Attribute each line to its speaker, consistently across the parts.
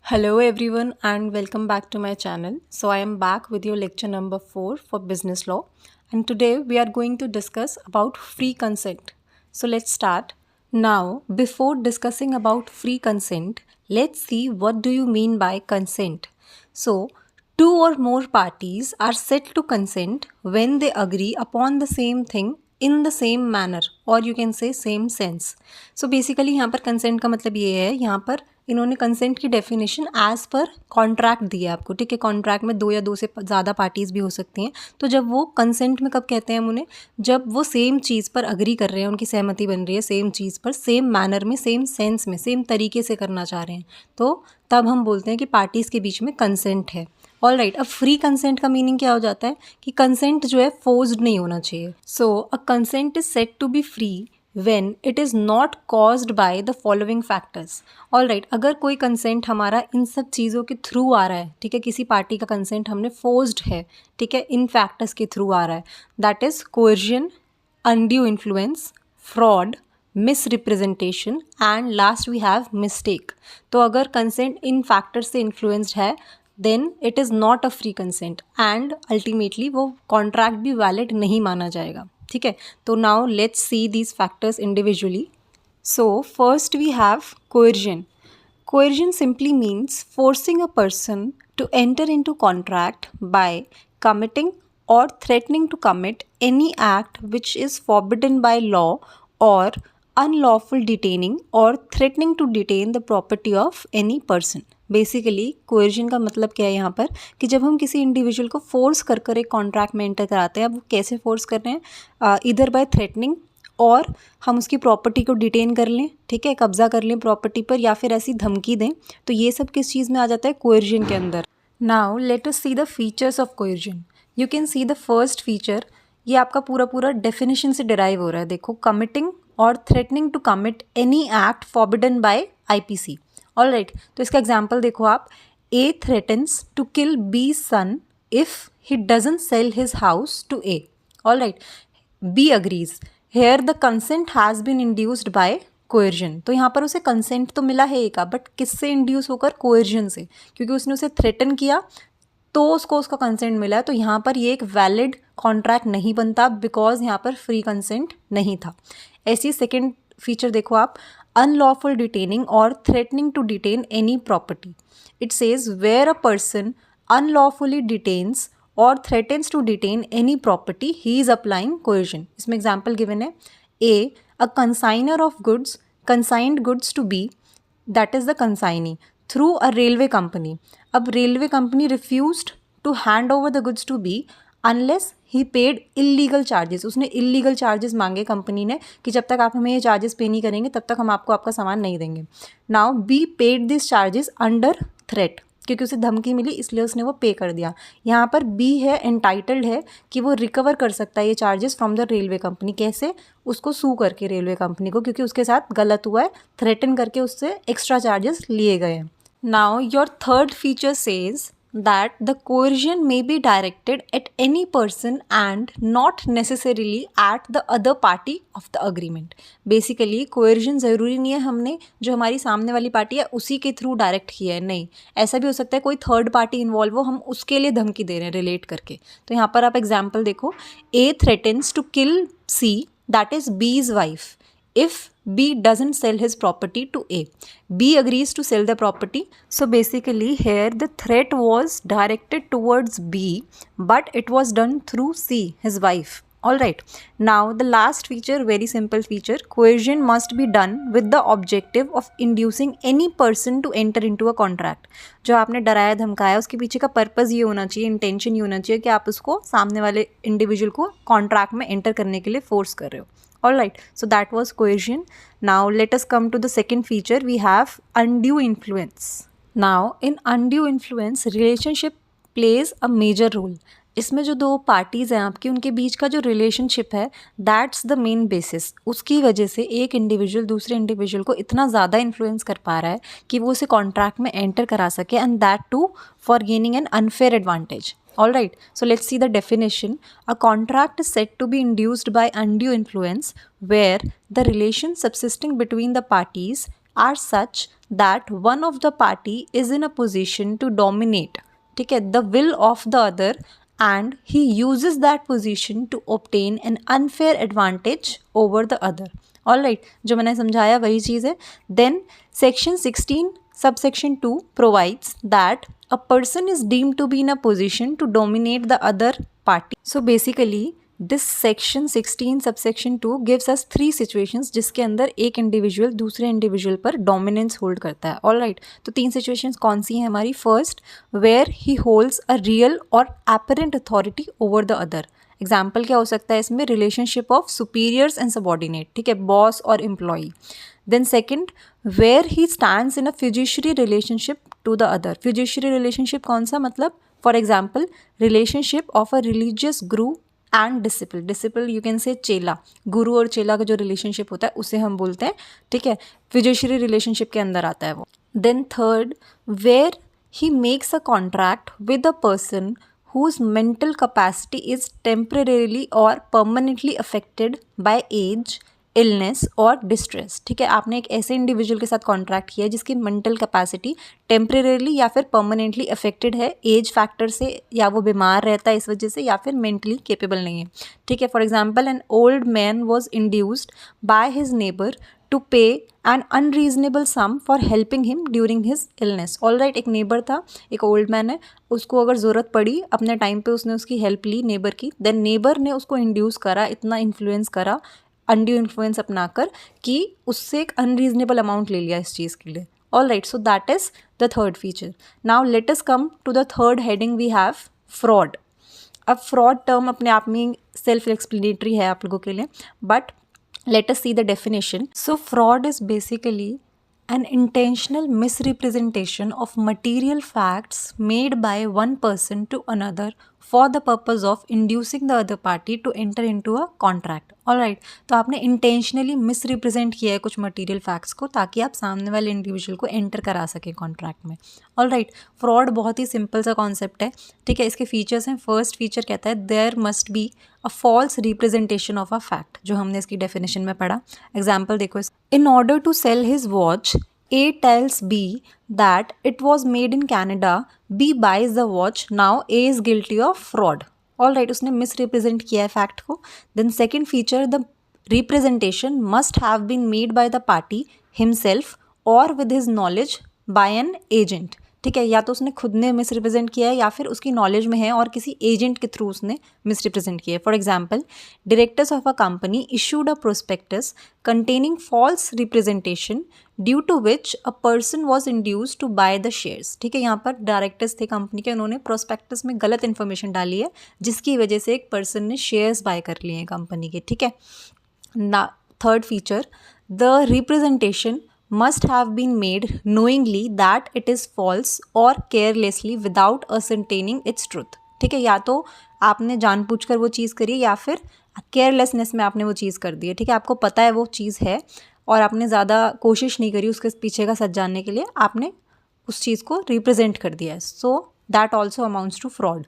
Speaker 1: Hello everyone and welcome back to my channel. So I am back with your lecture number 4 for business law, and today we are going to discuss about free consent. So let's start. Now, before discussing about free consent, let's see what do you mean by consent. So, two or more parties are said to consent when they agree upon the same thing in the same manner, or you can say same sense. So basically यहाँ पर consent का मतलब ये है, यहाँ पर इन्होंने consent की डेफिनेशन एज पर कॉन्ट्रैक्ट दिया आपको। ठीक है, कॉन्ट्रैक्ट में दो या दो से ज़्यादा पार्टीज़ भी हो सकती हैं। तो जब वो कंसेंट में कब कहते हैं हम उन्हें, जब वो सेम चीज़ पर अग्री कर रहे हैं, उनकी सहमति बन रही है सेम चीज़ पर, सेम मैनर में, सेम सेंस में, सेम तरीके से करना चाह रहे हैं, तो तब हम बोलते हैं कि पार्टीज़ के बीच में कंसेंट है। ऑल राइट, अब फ्री कंसेंट का मीनिंग क्या हो जाता है कि कंसेंट जो है फोर्स्ड नहीं होना चाहिए। So a consent is said to be free when it is not caused by the following factors. All right, अगर कोई कंसेंट हमारा इन सब चीज़ों के थ्रू आ रहा है, ठीक है, किसी पार्टी का कंसेंट हमने फोर्स्ड है, ठीक है, इन फैक्टर्स के थ्रू आ रहा है, that is coercion, undue influence, fraud, misrepresentation and last we have mistake. तो अगर कंसेंट इन फैक्टर्स से इन्फ्लुएंस्ड है then it is not a free consent and ultimately वो कॉन्ट्रैक्ट भी वैलिड नहीं माना जाएगा। ठीक है, तो now let's see these factors individually. So first we have coercion. Coercion simply means forcing a person to enter into contract by committing or threatening to commit any act which is forbidden by law or unlawful detaining or threatening to detain the property of any person. Basically coercion का मतलब क्या है यहाँ पर कि जब हम किसी इंडिविजुअल को फोर्स कर कर एक कॉन्ट्रैक्ट में एंटर कराते हैं, अब वो कैसे फोर्स कर रहे हैं, इधर बाय थ्रेटनिंग, और हम उसकी प्रॉपर्टी को डिटेन कर लें, ठीक है, कब्जा कर लें प्रॉपर्टी पर, या फिर ऐसी धमकी दें, तो ये सब किस चीज़ में आ जाता है, कोएर्जन के अंदर। Now let us see the features of coercion. You can see the first feature, ये आपका पूरा पूरा डेफिनेशन से डिराइव हो रहा है। देखो, कमिटिंग और threatening to commit any act forbidden by IPC. All right, तो इसका एग्जाम्पल देखो आप, A threatens to kill B son if he doesn't sell his house to A. All right, B agrees, here the consent has been induced by coercion. तो यहाँ पर उसे consent तो मिला है ए का, बट किससे इंड्यूस होकर, कोएर्जन से, क्योंकि उसने उसे थ्रेटन किया तो उसको उसका कंसेंट मिला है। तो यहाँ पर ये एक वैलिड कॉन्ट्रैक्ट नहीं बनता बिकॉज यहाँ पर फ्री कंसेंट नहीं था। ऐसी सेकेंड फीचर देखो आप, अनलॉफुल डिटेनिंग और threatening to detain any property. It says where a person unlawfully detains और threatens to detain any property, he is applying coercion. इसमें एग्जाम्पल गिवन है, A consigner of goods consigned goods to B, that is the consignee, through a railway company. अब railway company refused to hand over the goods to B unless he paid illegal charges. उसने illegal charges मांगे company ने कि जब तक आप हमें ये चार्जेस पे नहीं करेंगे तब तक हम आपको आपका सामान नहीं देंगे. Now B paid these charges under threat, क्योंकि उसे धमकी मिली इसलिए उसने वो पे कर दिया. यहाँ पर बी है, एंटाइटल्ड है कि वो रिकवर कर सकता है ये charges from the railway company. कैसे? उसको सू करके रेलवे कंपनी को, क्योंकि उसके साथ गलत हुआ है, थ्रेटन करके उससे एक्स्ट्रा चार्जेस लिए गए हैं. Now your third feature says that the coercion may be directed at any person and not necessarily at the other party of the agreement. Basically coercion ज़रूरी नहीं है हमने जो हमारी सामने वाली पार्टी है उसी के थ्रू डायरेक्ट किया है, नहीं, ऐसा भी हो सकता है कोई थर्ड पार्टी इन्वॉल्व हो, हम उसके लिए धमकी दे रहे हैं रिलेट करके. तो यहाँ पर आप एग्जाम्पल देखो, A threatens to kill C, that is B's wife, if B doesn't sell his property to A. B agrees to sell the property. So basically here the threat was directed towards B, but it was done through C, his wife. Alright, now the last feature, very simple feature, coercion must be done with the objective of inducing any person to enter into a contract. जो आपने डराया धमकाया उसके पीछे का purpose ये होना चाहिए, इंटेंशन ये होना चाहिए कि आप उसको सामने वाले इंडिविजुअल को कॉन्ट्रैक्ट में एंटर करने के लिए फोर्स कर रहे हो. Alright, so that was coercion. Now let us come to the second feature. We have undue influence. Now in undue influence, relationship plays a major role. इसमें जो दो पार्टीज़ हैं आपकी, उनके बीच का जो रिलेशनशिप है, दैट्स द मेन बेसिस. उसकी वजह से एक इंडिविजुअल दूसरे इंडिविजुअल को इतना ज़्यादा इन्फ्लुएंस कर पा रहा है कि वो उसे कॉन्ट्रैक्ट में एंटर करा सके, and that too for gaining an unfair advantage. Alright, so let's see the definition. A contract is said to be induced by undue influence where the relations subsisting between the parties are such that one of the party is in a position to dominate, ठीक है, the will of the other and he uses that position to obtain an unfair advantage over the other. All right, जो मैंने समझाया वही चीज़ है. Then section 16 subsection 2 provides that a person is deemed to be in a position to dominate the other party. So basically this section 16 subsection 2 gives us 3 situations जिसके अंदर एक individual दूसरे इंडिविजुअल पर डोमिनेंस होल्ड करता है. All right, तो 3 situations कौन सी हैं हमारी? First, where he holds a real और apparent authority over the other. Example क्या हो सकता है इसमें? Relationship of superiors and subordinate, ठीक है, बॉस और employee. Then second, where he stands in a fiduciary relationship to the other. Fiduciary relationship कौन सा? मतलब for example relationship of a religious guru and disciple. Disciple you can say चेला, गुरु और चेला का जो रिलेशनशिप होता है उसे हम बोलते हैं, ठीक है, फिड्यूशियरी रिलेशनशिप के अंदर आता है वो. Then third, where he makes a contract with a person whose mental capacity is temporarily or permanently affected by age, illness और डिस्ट्रेस. ठीक है, आपने एक ऐसे इंडिविजुअल के साथ कॉन्ट्रैक्ट किया है जिसकी मेंटल कैपेसिटी टेम्परेरली या फिर परमानेंटली अफेक्टेड है एज फैक्टर से, या वो बीमार रहता है इस वजह से, या फिर मेंटली केपेबल नहीं है. ठीक है, for example an old man was induced by his neighbour to pay an unreasonable sum for helping him during his illness. All right, एक नेबर था, एक ओल्ड मैन है, उसको अगर ज़रूरत पड़ी अपने टाइम पे उसने उसकी हेल्प ली नेबर की. देन नेबर ने उसको इंड्यूस करा, इतना इन्फ्लुएंस करा, अनड्यू इन्फ्लुएंस अपनाकर कि उससे एक अनरीजनेबल अमाउंट ले लिया इस चीज़ के लिए. All right, so that is the third feature. Now let us come to the third heading. We have fraud. अब फ्रॉड टर्म अपने आप में सेल्फ एक्सप्लेनेटरी है आप लोगों के लिए, but let us see the definition. So fraud is basically an intentional misrepresentation of material facts made by one person to another for the purpose of inducing the other party to enter into a contract. All right, तो आपने intentionally misrepresent किया है कुछ material facts को ताकि आप सामने वाले individual को enter करा सकें contract में. All right, fraud बहुत ही simple सा concept है. ठीक है, इसके features हैं. First feature कहता है there must be a false representation of a fact, जो हमने इसकी definition में पढ़ा. Example देखो, in order to sell his watch, A tells B that it was made in Canada. B buys the watch. Now A is guilty of fraud. All right, उसने misrepresent किया है fact को. Then second feature, the representation must have been made by the party himself or with his knowledge by an agent. ठीक है, या तो उसने खुद ने मिसरिप्रेजेंट किया है या फिर उसकी नॉलेज में है और किसी एजेंट के थ्रू उसने मिसरिप्रेजेंट किया है. For example, directors of a company issued a prospectus containing false representation due to which a person was induced to buy the shares. ठीक है, यहाँ पर डायरेक्टर्स थे कंपनी के, उन्होंने प्रोस्पेक्टस में गलत इन्फॉर्मेशन डाली है जिसकी वजह से एक पर्सन ने शेयर्स बाय कर लिए हैं कंपनी के. ठीक है, ना third feature, the representation must have been made knowingly that it is false or carelessly without ascertaining its truth. ठीक है, या तो आपने जानबूझकर वो चीज़ करी या फिर केयरलेसनेस में आपने वो चीज़ कर दी है. ठीक है, आपको पता है वो चीज़ है और आपने ज़्यादा कोशिश नहीं करी उसके पीछे का सच जानने के लिए, आपने उस चीज़ को रिप्रेजेंट कर दिया है. So that also amounts to fraud.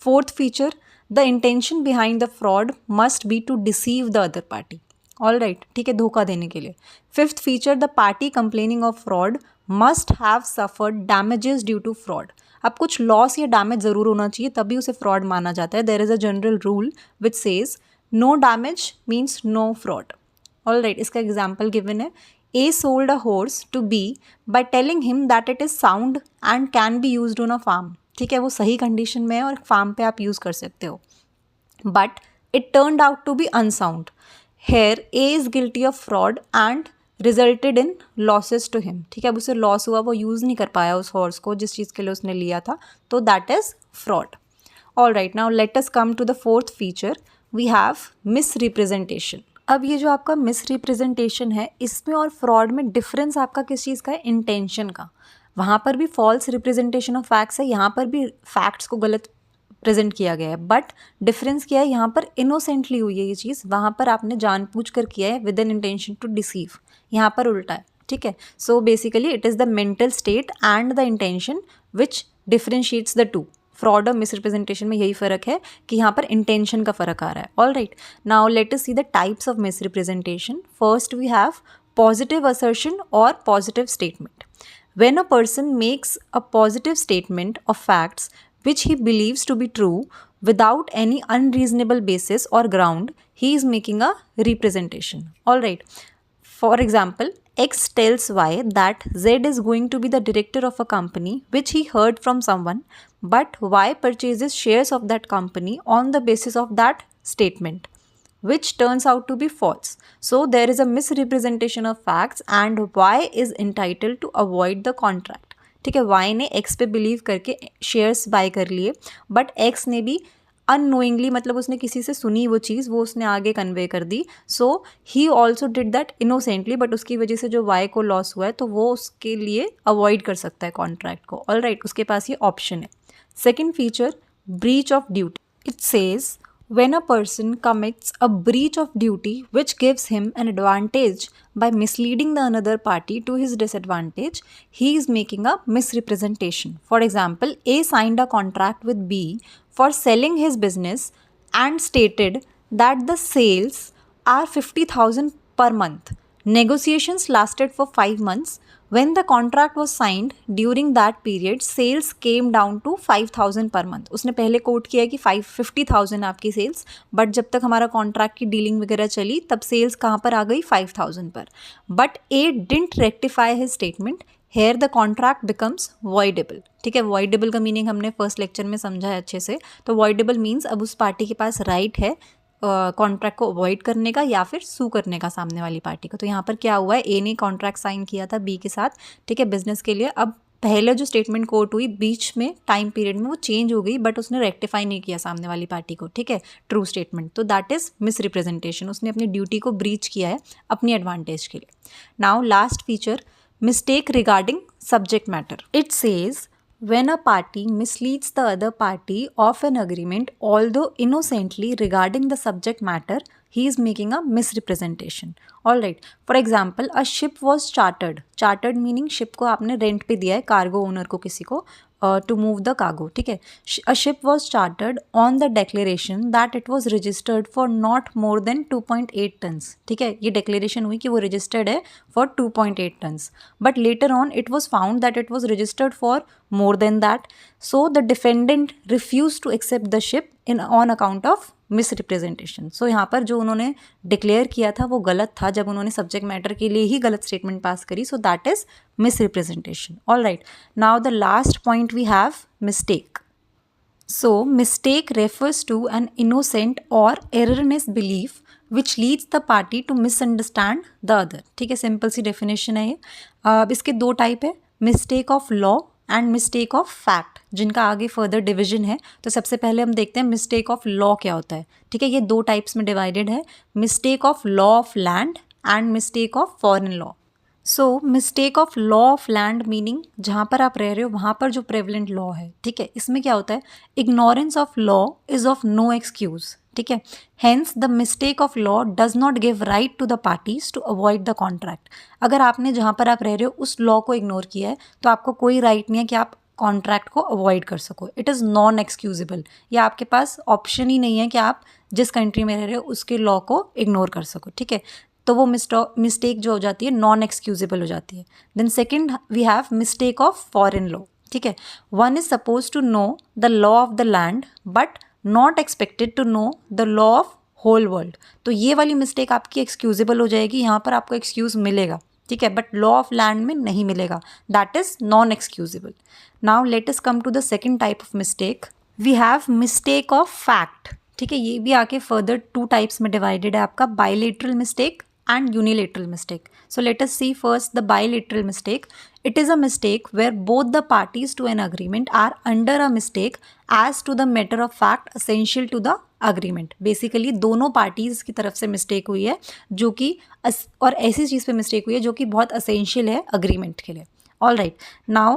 Speaker 1: Fourth feature, the intention behind the fraud must be to deceive the other party. All right, ठीक है, धोखा देने के लिए. Fifth feature, the party complaining of fraud must have suffered damages due to fraud. अब कुछ loss या damage ज़रूर होना चाहिए तभी उसे फ्रॉड माना जाता है. There is a general rule which says no damage means no fraud. All right, इसका एग्जाम्पल गिवन है. A sold a horse to B by telling him that it is sound and can be used on a farm. ठीक है, वो सही condition में है और farm पे आप यूज़ कर सकते हो, but it turned out to be unsound. Here A is guilty of fraud and resulted in losses to him. ठीक है, अब उसे लॉस हुआ, वो यूज़ नहीं कर पाया उस हॉर्स को जिस चीज़ के लिए उसने लिया था, तो that is fraud. All right, now let us come to the fourth feature. We have misrepresentation. अब ये जो आपका मिसरिप्रेजेंटेशन है, इसमें और फ्रॉड में डिफरेंस आपका किस चीज़ का है? इंटेंशन का. वहाँ पर भी फॉल्स रिप्रेजेंटेशन ऑफ फैक्ट्स है, यहाँ पर भी फैक्ट्स को गलत प्रेजेंट किया गया है, बट डिफरेंस क्या है? यहाँ पर इनोसेंटली हुई है ये चीज़, वहाँ पर आपने जानबूझ कर किया है with an intention to deceive. यहाँ पर उल्टा है. ठीक है, so basically it is the mental state and the intention which differentiates the two. Fraud और मिसरिप्रेजेंटेशन में यही फ़र्क है कि यहाँ पर इंटेंशन का फ़र्क आ रहा है. All right, now let us see the types of misrepresentation. First we have positive assertion और positive statement. When a person makes a positive statement of facts which he believes to be true without any unreasonable basis or ground, he is making a representation. All right. For example, X tells Y that Z is going to be the director of a company which he heard from someone, but Y purchases shares of that company on the basis of that statement, which turns out to be false. So there is a misrepresentation of facts and Y is entitled to avoid the contract. ठीक है, Y ने X पे believe करके shares bye कर लिए, but X ने भी unknowingly, मतलब उसने किसी से सुनी वो चीज़, वो उसने आगे कन्वे कर दी. So he also did that innocently, but उसकी वजह से जो वाई को लॉस हुआ है तो वो उसके लिए अवॉइड कर सकता है कॉन्ट्रैक्ट को. ऑल राइट, उसके पास ये ऑप्शन है. Second feature, breach of duty. It says when a person commits a breach of duty which gives him an advantage by misleading the another party to his disadvantage, he is making a misrepresentation. For example, A signed a contract with B for selling his business and stated that the sales are 50,000 per month. Negotiations lasted for 5 months. When the contract was signed, during that period, sales came down to 5,000 per month. उसने पहले coat किया कि 50,000 आपकी sales, but जब तक हमारा contract की dealing वगैरह चली तब सेल्स कहाँ पर आ गई, 5,000 पर. But A didn't rectify his statement. Here the contract becomes voidable. ठीक है, वॉइडेबल का मीनिंग हमने फर्स्ट लेक्चर में समझा है अच्छे से. तो वॉइडेबल मीन्स अब उस पार्टी के पास राइट है कॉन्ट्रैक्ट को अवॉइड करने का या फिर सू करने का सामने वाली पार्टी को. तो यहाँ पर क्या हुआ है, ए ने कॉन्ट्रैक्ट साइन किया था बी के साथ, ठीक है, बिजनेस के लिए. अब पहले जो स्टेटमेंट कोट हुई बीच में टाइम पीरियड में वो चेंज हो गई, बट उसने रेक्टिफाई नहीं किया सामने वाली पार्टी को. ठीक है, ट्रू स्टेटमेंट. तो दैट इज मिस रिप्रेजेंटेशन. उसने अपनी ड्यूटी को ब्रीच किया है अपनी एडवांटेज के लिए. Now last feature, mistake regarding subject matter. It says when a party misleads the other party of an agreement, although innocently regarding the subject matter, he is making a misrepresentation. All right. For example, a ship was chartered. Chartered meaning ship को आपने rent पे दिया है cargo owner को, किसी को, to move the cargo. ठीक है. A ship was chartered on the declaration that it was registered for not more than 2.8 tons. ठीक है, ये declaration हुई कि वो registered है for 2.8 tons. But later on it was found that it was registered for more than that. So the defendant refused to accept the ship on account of misrepresentation. So यहाँ पर जो उन्होंने declare किया था वो गलत था जब उन्होंने सब्जेक्ट मैटर के लिए ही गलत स्टेटमेंट पास करी. So that is misrepresentation. All right, now the last point we have mistake. So mistake refers to an innocent और erroneous belief which leads the party to misunderstand the other. ठीक है, simple सी definition है ये. अब इसके दो type है, mistake of law and mistake of fact, जिनका आगे फर्दर डिवीजन है. तो सबसे पहले हम देखते हैं मिस्टेक ऑफ लॉ क्या होता है. ठीक है, ये दो टाइप्स में डिवाइडेड है, mistake of law of land and mistake of foreign law. So mistake of law of land meaning जहाँ पर आप रह रहे हो वहाँ पर जो प्रेवलेंट लॉ है. ठीक है, इसमें क्या होता है, ignorance of law is of no excuse. ठीक है, hence the mistake of law does not give right to the parties to avoid the contract. अगर आपने जहाँ पर आप रह रहे हो उस लॉ को इग्नोर किया है तो आपको कोई राइट नहीं है कि आप कॉन्ट्रैक्ट को अवॉइड कर सको. इट इज़ नॉन एक्सक्यूजेबल, या आपके पास ऑप्शन ही नहीं है कि आप जिस कंट्री में रह रहे हो उसके लॉ को इग्नोर कर सको. ठीक है, तो वो मिस्टेक जो हो जाती है नॉन एक्सक्यूजेबल हो जाती है. Then second we have mistake of foreign law. ठीक है, one is suppose to know the law of the land but not expected to know the law of whole world. तो ये वाली मिस्टेक आपकी excusable हो जाएगी, यहाँ पर आपको एक्सक्यूज मिलेगा. ठीक है, बट लॉ ऑफ लैंड में नहीं मिलेगा, that is non excusable. Now let us come to the second type of mistake. We have mistake of fact. ठीक है, ये भी आके फर्दर टू टाइप्स में डिवाइडेड है आपका, bilateral mistake and unilateral mistake. So let us see first the bilateral mistake. It is a mistake where both the parties to an agreement are under a mistake as to the matter of fact essential to the agreement. Basically दोनों parties की तरफ से mistake हुई है जो कि और ऐसी चीज़ पे mistake हुई है जो कि बहुत essential है agreement के लिए. All right, now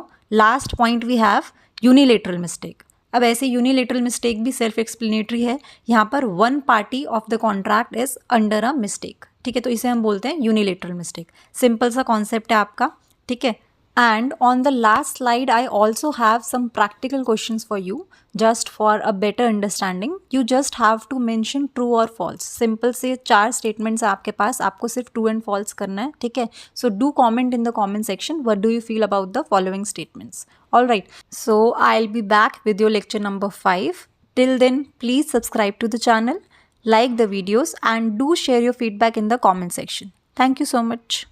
Speaker 1: last point we have unilateral mistake. अब ऐसे यूनिलेटरल मिस्टेक भी सेल्फ एक्सप्लेनेटरी है. यहाँ पर one party of the contract is under a mistake. ठीक है, तो इसे हम बोलते हैं यूनिलेटरल मिस्टेक. सिंपल सा कॉन्सेप्ट है आपका. ठीक है, And on the last slide, I also have some practical questions for you, just for a better understanding. You just have to mention true or false. Simple से 4 statements है आपके पास, आपको सिर्फ true and false करना है, ठीक है? So do comment in the comment section, what do you feel about the following statements? Alright, so I'll be back with your lecture number 5. Till then, please subscribe to the channel, like the videos, and do share your feedback in the comment section. Thank you so much.